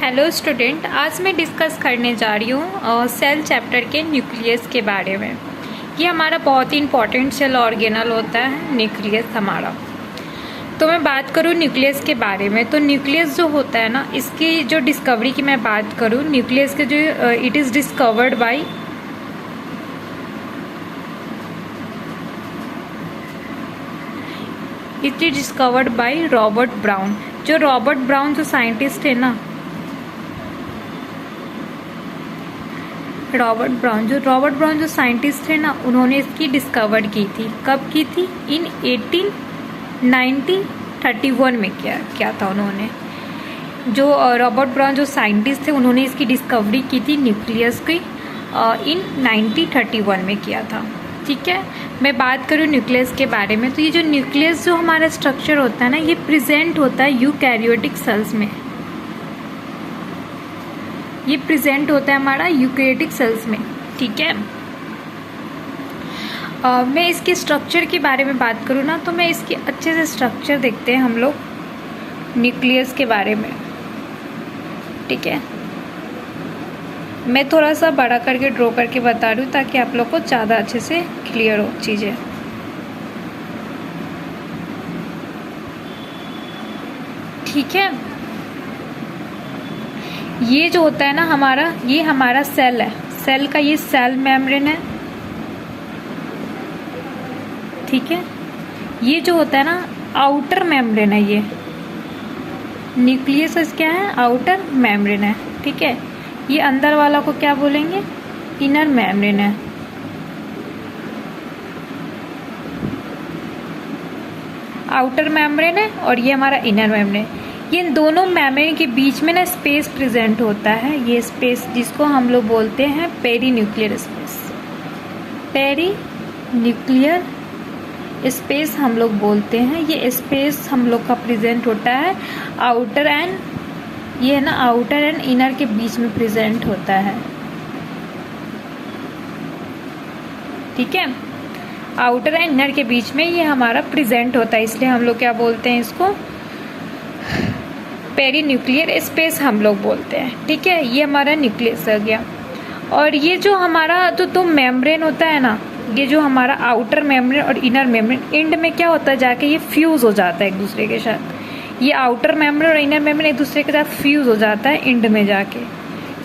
Hello student, आज मैं discuss करने जा रही हूँ सेल चैप्टर के न्यूक्लियस के बारे में। ये हमारा बहुत ही इंपॉर्टेंट सेल ऑर्गेनल होता है न्यूक्लियस हमारा। तो मैं बात करूँ न्यूक्लियस के बारे में, तो न्यूक्लियस जो होता है ना, इसकी जो डिस्कवरी की मैं बात करूँ, न्यूक्लियस के जो it is discovered by Robert brown. जो रॉबर्ट ब्राउन जो साइंटिस्ट है ना, रॉबर्ट ब्राउन जो साइंटिस्ट है ना, उन्होंने इसकी डिस्कवर की थी। कब की थी? इन 1831 में क्या था उन्होंने। जो रॉबर्ट ब्राउन जो साइंटिस्ट थे, उन्होंने इसकी डिस्कवरी की थी न्यूक्लियस की इन 1931 में किया था। ठीक है, मैं बात करूँ न्यूक्लियस के बारे में, तो ये जो न्यूक्लियस जो हमारा स्ट्रक्चर होता है ना, ये प्रेजेंट होता है यूकैरियोटिक सेल्स में। ये प्रेजेंट होता है हमारा यूकैरियोटिक सेल्स में। ठीक है, मैं इसके स्ट्रक्चर के बारे में बात करूँ ना, तो मैं इसकी अच्छे से स्ट्रक्चर देखते हैं हम लोग न्यूक्लियस के बारे में। ठीक है, मैं थोड़ा सा बड़ा करके ड्रॉ करके बता रही हूँ ताकि आप लोग को ज़्यादा अच्छे से क्लियर हो चीज़ें। ठीक है, ये जो होता है ना हमारा, ये हमारा सेल है। सेल का ये सेल मेम्ब्रेन है। ठीक है, ये जो होता है ना आउटर मेम्ब्रेन है। ये न्यूक्लियस क्या है? आउटर मेम्ब्रेन है। ठीक है, ये अंदर वाला को क्या बोलेंगे? इनर मेम्ब्रेन है। आउटर मेम्ब्रेन है और ये हमारा इनर मेम्ब्रेन। ये दोनों मेम्ब्रेन के बीच में ना स्पेस प्रेजेंट होता है। ये स्पेस जिसको हम लोग बोलते हैं perinuclear space. Perinuclear space हम लोग बोलते हैं। ये स्पेस हम लोग का प्रेजेंट होता है आउटर एंड, ये है ना आउटर एंड इनर के बीच में प्रेजेंट होता है। ठीक है, आउटर एंड इनर के बीच में ये हमारा प्रेजेंट होता है, इसलिए हम लोग क्या बोलते हैं इसको? पेरी न्यूक्लियर स्पेस हम लोग बोलते हैं। ठीक है, ये हमारा न्यूक्लियस हो गया। और ये जो हमारा तो मेम्ब्रेन होता है ना, ये जो हमारा आउटर मेम्ब्रेन और इनर मेम्ब्रेन, एंड में क्या होता है जाके ये फ्यूज हो जाता है एक दूसरे के साथ। ये आउटर मेम्ब्रेन और इनर मेम्ब्रेन एक दूसरे के साथ फ्यूज हो जाता है एंड में जाके।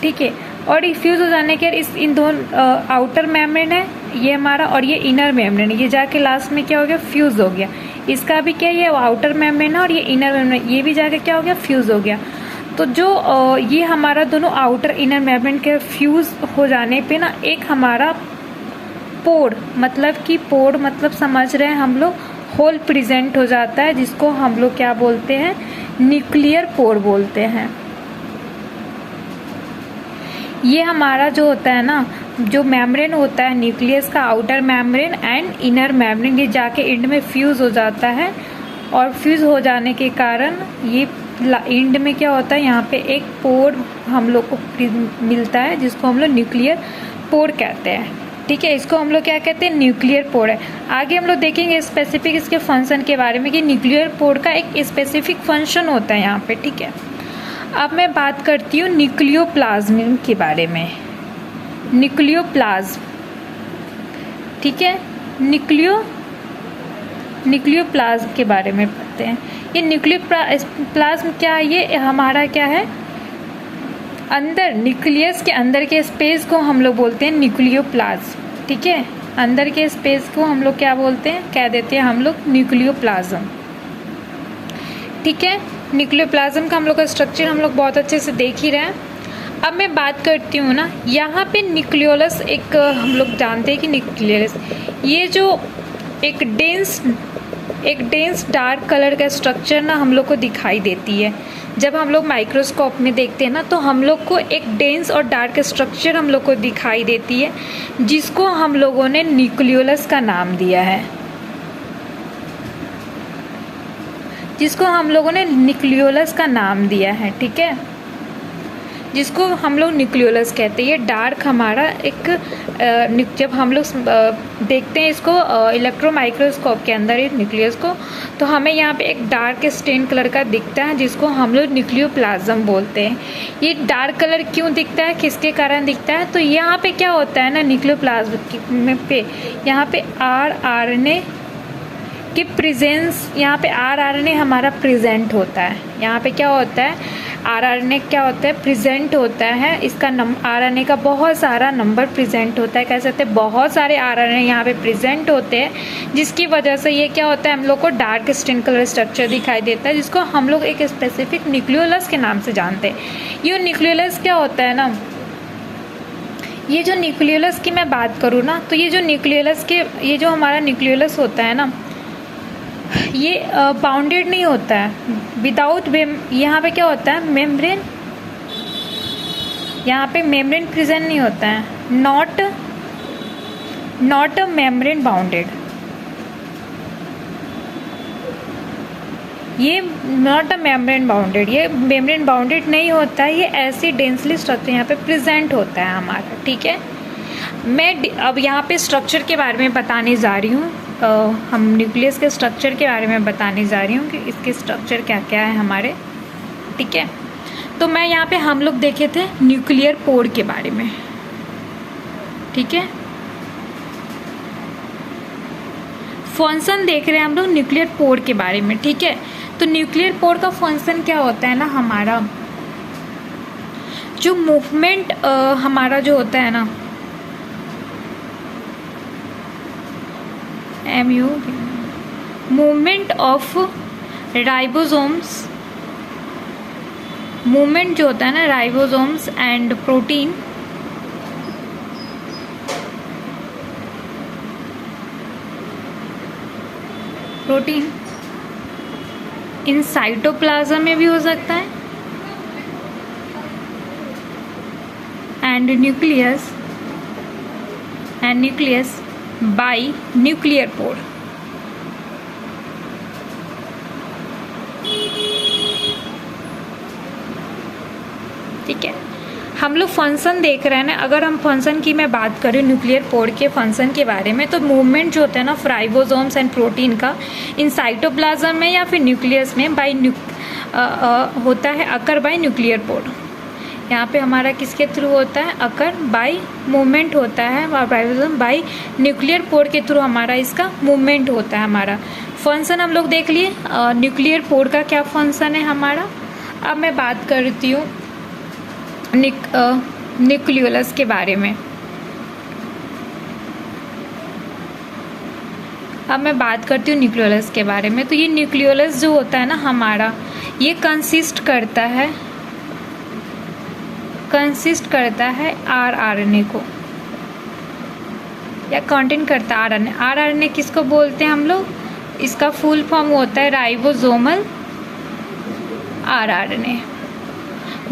ठीक है, और ये फ्यूज हो जाने के बाद इन दोनों आउटर मेम्ब्रेन है ये हमारा, और ये इनर मेम्ब्रेन, ये जाके लास्ट में क्या हो गया? फ्यूज हो गया। इसका भी क्या, ये आउटर मेम्ब्रेन है और ये इनर मेम्ब्रेन, ये भी जाके क्या हो गया? फ्यूज हो गया। तो जो ये हमारा दोनों आउटर इनर मेम्ब्रेन के फ्यूज हो जाने पे ना, एक हमारा पोर, मतलब कि पोर मतलब समझ रहे हैं हम लोग, होल प्रेजेंट हो जाता है, जिसको हम लोग क्या बोलते हैं? न्यूक्लियर पोर बोलते हैं। ये हमारा जो होता है ना, जो मेम्ब्रेन होता है न्यूक्लियस का, outer membrane and inner membrane, ये जाके एंड में फ्यूज हो जाता है। और फ्यूज हो जाने के कारण ये एंड में क्या होता है? यहाँ पे एक पोर हम लोग को मिलता है, जिसको हम लोग न्यूक्लियर पोर कहते हैं। ठीक है, इसको हम लोग क्या कहते हैं? न्यूक्लियर पोर है। आगे हम लोग देखेंगे स्पेसिफिक इसके फंक्शन के बारे में कि न्यूक्लियर पोर का एक स्पेसिफिक फंक्शन होता है यहाँ पे। ठीक है, अब मैं बात करती हूँ न्यूक्लियोप्लाज्म के बारे में। न्यूक्लियोप्लाज्म, ठीक है, न्यूक्लियोप्लाज्म के बारे में पढ़ते हैं। ये न्यूक्लियोप्लाज्म क्या है? ये हमारा क्या है? अंदर न्यूक्लियस के अंदर के स्पेस को हम लोग बोलते हैं न्यूक्लियोप्लाज्म। ठीक है, अंदर के स्पेस को हम लोग क्या बोलते हैं? कह देते हैं हम लोग न्यूक्लियोप्लाज्म। ठीक है, न्यूक्लियोप्लाज्म का हम लोग का स्ट्रक्चर हम लोग बहुत अच्छे से देख ही रहे हैं। अब मैं बात करती हूँ ना, यहाँ पे न्यूक्लियोलस, एक हम लोग जानते हैं कि न्यूक्लियोलस ये जो एक डेंस डार्क कलर का स्ट्रक्चर ना हम लोग को दिखाई देती है। जब हम लोग माइक्रोस्कोप में देखते हैं ना, तो हम लोग को एक डेंस और डार्क स्ट्रक्चर हम लोग को दिखाई देती है, जिसको हम लोगों ने न्यूक्लियोलस का नाम दिया है। जिसको हम लोगों ने न्यूक्लियोलस का नाम दिया है। ठीक है, जिसको हम लोग न्यूक्लियोलस कहते हैं। ये डार्क हमारा एक जब हम लोग देखते हैं इसको इलेक्ट्रो माइक्रोस्कोप के अंदर एक न्यूक्लियस को, तो हमें यहाँ पे एक डार्क स्टेन कलर का दिखता है, जिसको हम लोग न्यूक्लियोप्लाज्म बोलते हैं। ये डार्क कलर क्यों दिखता है, किसके कारण दिखता है? तो यहाँ पे क्या होता है ना, न्यूक्लियोप्लाज्म पे यहाँ पे आरआरएनए कि प्रेजेंस, यहाँ पे आरआरएनए हमारा प्रेजेंट होता है। यहाँ पे क्या होता है, आरआरएनए क्या होता है, प्रेजेंट होता है। इसका आरआरएनए का बहुत सारा नंबर प्रेजेंट होता है, कह सकते हैं बहुत सारे आरआरएनए यहाँ पे प्रेजेंट होते हैं, जिसकी वजह से ये क्या होता है, हम लोग को डार्क स्टेन कलर स्ट्रक्चर दिखाई देता है, जिसको हम लोग एक स्पेसिफिक न्यूक्लियोलस के नाम से जानते हैं। ये न्यूक्लियोलस क्या होता है ना, ये जो न्यूक्लियोलस की मैं बात करूँ ना, तो ये जो न्यूक्लियोलस के, ये जो हमारा न्यूक्लियोलस होता है ना, ये बाउंडेड नहीं होता है विदाउट यहाँ पे क्या होता है, मेम्ब्रेन, यहाँ पे मेम्ब्रेन प्रेजेंट नहीं होता है, नॉट अ मेम्ब्रेन बाउंडेड। ये नॉट अ मेम्ब्रेन बाउंडेड, ये मेम्ब्रेन बाउंडेड नहीं होता है, ये ऐसी डेंसली स्ट्रक्चर यहाँ पे प्रेजेंट होता है हमारा। ठीक है, मैं अब यहाँ पे स्ट्रक्चर के बारे में बताने जा रही हूँ। हम न्यूक्लियस के स्ट्रक्चर के बारे में बताने जा रही हूँ कि इसके स्ट्रक्चर क्या क्या है हमारे। ठीक है, तो मैं यहाँ पे हम लोग देखे थे न्यूक्लियर पोर के बारे में। ठीक है, फंक्शन देख रहे हैं हम लोग न्यूक्लियर पोर के बारे में। ठीक है, तो न्यूक्लियर पोर का फंक्शन क्या होता है ना, हमारा जो मूवमेंट हमारा जो होता है ना, मूवमेंट ऑफ राइबोसोम्स, मूवमेंट जो होता है ना ribosomes and protein, in cytoplasm में भी हो सकता है, and nucleus bye nuclear pore. ठीक है, हम लोग फंक्शन देख रहे हैं ना, अगर हम फंक्शन की मैं बात करें न्यूक्लियर पोर के फंक्शन के बारे में, तो मूवमेंट जो होता है ना राइबोसोम्स एंड प्रोटीन का इन साइटोप्लाज्म में या फिर न्यूक्लियस में होता है अकर बाय न्यूक्लियर पोर। यहाँ पे हमारा किसके थ्रू होता है, अकर बाय मूवमेंट होता है, राइबोसोम बाय न्यूक्लियर पोर के थ्रू हमारा इसका मूवमेंट होता है। हमारा फंक्शन हम लोग देख लिए, न्यूक्लियर पोर का क्या फंक्शन है हमारा। अब मैं बात करती हूँ न्यूक्लियोलस के बारे में। अब मैं बात करती हूँ न्यूक्लियोलस के बारे में। तो ये न्यूक्लियोलस जो होता है ना हमारा, ये कंसिस्ट करता है आरआरएनए को, या कंटेन करता है आरआरएनए। आरआरएनए किसको बोलते हैं हम लोग, इसका फुल फॉर्म होता है राइबोसोमल आरआरएनए,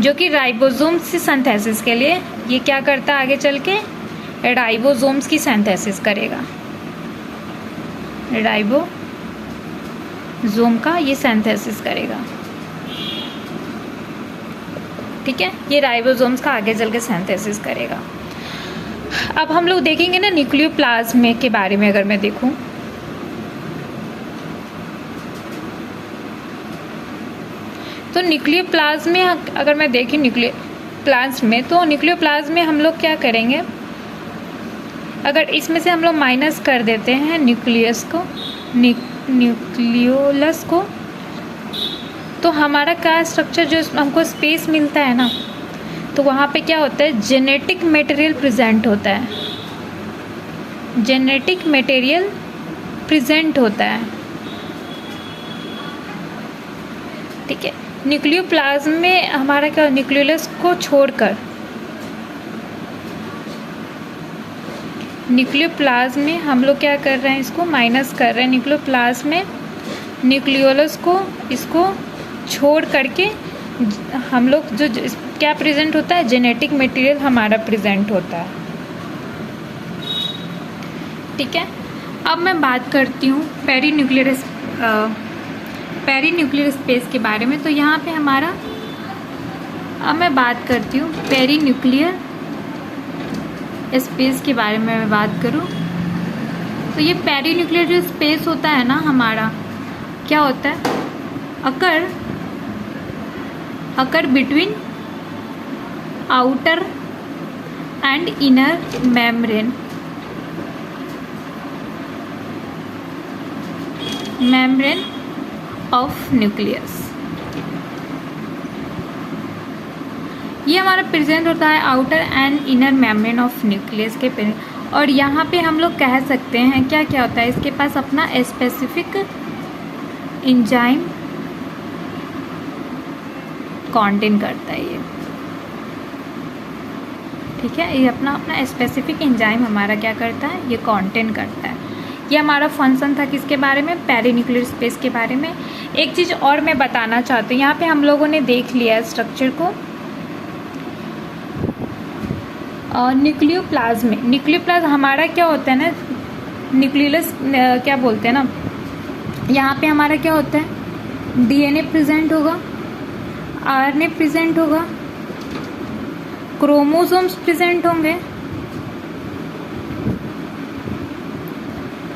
जो कि राइबोसोम्स की सिंथेसिस के लिए ये क्या करता है, आगे चल के राइबोसोम्स की सिंथेसिस करेगा, राइबोसोम का ये सिंथेसिस करेगा। ठीक है, ये राइबोसोम्स का आगे चल के सिंथेसिस करेगा। अब हम लोग देखेंगे ना न्यूक्लियोप्लाज्म के बारे में। अगर मैं देखूं तो न्यूक्लियोप्लाज्म में, अगर मैं देखूं न्यूक्लियोप्लाज्म में, तो न्यूक्लियोप्लाज्म में हम लोग क्या करेंगे, अगर इसमें से हम लोग माइनस कर देते हैं न्यूक्लियोलस को, तो हमारा क्या स्ट्रक्चर जो हमको स्पेस मिलता है ना, तो वहाँ पे क्या होता है, जेनेटिक मटेरियल प्रेजेंट होता है, जेनेटिक मटेरियल प्रेजेंट होता है। ठीक है, न्यूक्लियोप्लाज्म में हमारा क्या, न्यूक्लियोलस को छोड़कर न्यूक्लियोप्लाज्म में हम लोग क्या कर रहे हैं, इसको माइनस कर रहे हैं। न्यूक्लियोप्लाज्म में न्यूक्लियोलस को, इसको छोड़ करके हम लोग जो क्या प्रेजेंट होता है, जेनेटिक मटेरियल हमारा प्रेजेंट होता है। ठीक है, अब मैं बात करती हूँ पेरीन्यूक्लियर स्पेस के बारे में। तो यहाँ पे हमारा अब मैं बात करती हूँ पेरी न्यूक्लियर स्पेस के बारे में मैं बात करूँ तो ये पेरी न्यूक्लियर जो स्पेस होता है ना हमारा, क्या होता है, occur between outer and inner membrane of nucleus. ये हमारा प्रेजेंट होता है outer and inner membrane of nucleus के पे। और यहाँ पे हम लोग कह सकते हैं क्या क्या होता है, इसके पास अपना स्पेसिफिक एंजाइम कंटेन करता है ये, ठीक है। ये अपना स्पेसिफिक एंजाइम हमारा क्या करता है, ये कंटेन करता है। ये हमारा फंक्शन था किसके बारे में, पेरी न्यूक्लियर स्पेस के बारे में। एक चीज़ और मैं बताना चाहती हूँ, यहाँ पे हम लोगों ने देख लिया स्ट्रक्चर को। न्यूक्लियोप्लाज्म हमारा क्या होता है ना, न्यूक्लियस क्या बोलते हैं ना, यहाँ पे हमारा क्या होता है, डीएनए प्रेजेंट होगा, आरएनए प्रेजेंट होगा, क्रोमोसोम्स प्रेजेंट होंगे।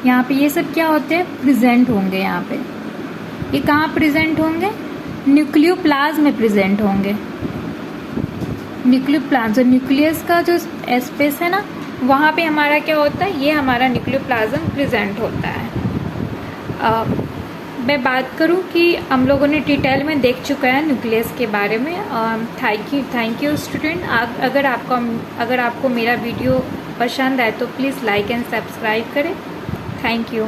यहाँ पे ये सब क्या होते हैं, प्रेजेंट होंगे। यहाँ पे ये कहाँ प्रेजेंट होंगे, न्यूक्लियोप्लाज्म में प्रेजेंट होंगे। न्यूक्लियोप्लाज्म न्यूक्लियस का जो स्पेस है ना, वहाँ पे हमारा क्या होता है, ये हमारा न्यूक्लियोप्लाज्म प्रेजेंट होता है। मैं बात करूँ कि हम लोगों ने डिटेल में देख चुका है न्यूक्लियस के बारे में। Thank you student. अगर आपको मेरा वीडियो पसंद आए तो प्लीज़ लाइक एंड सब्सक्राइब करें। Thank you.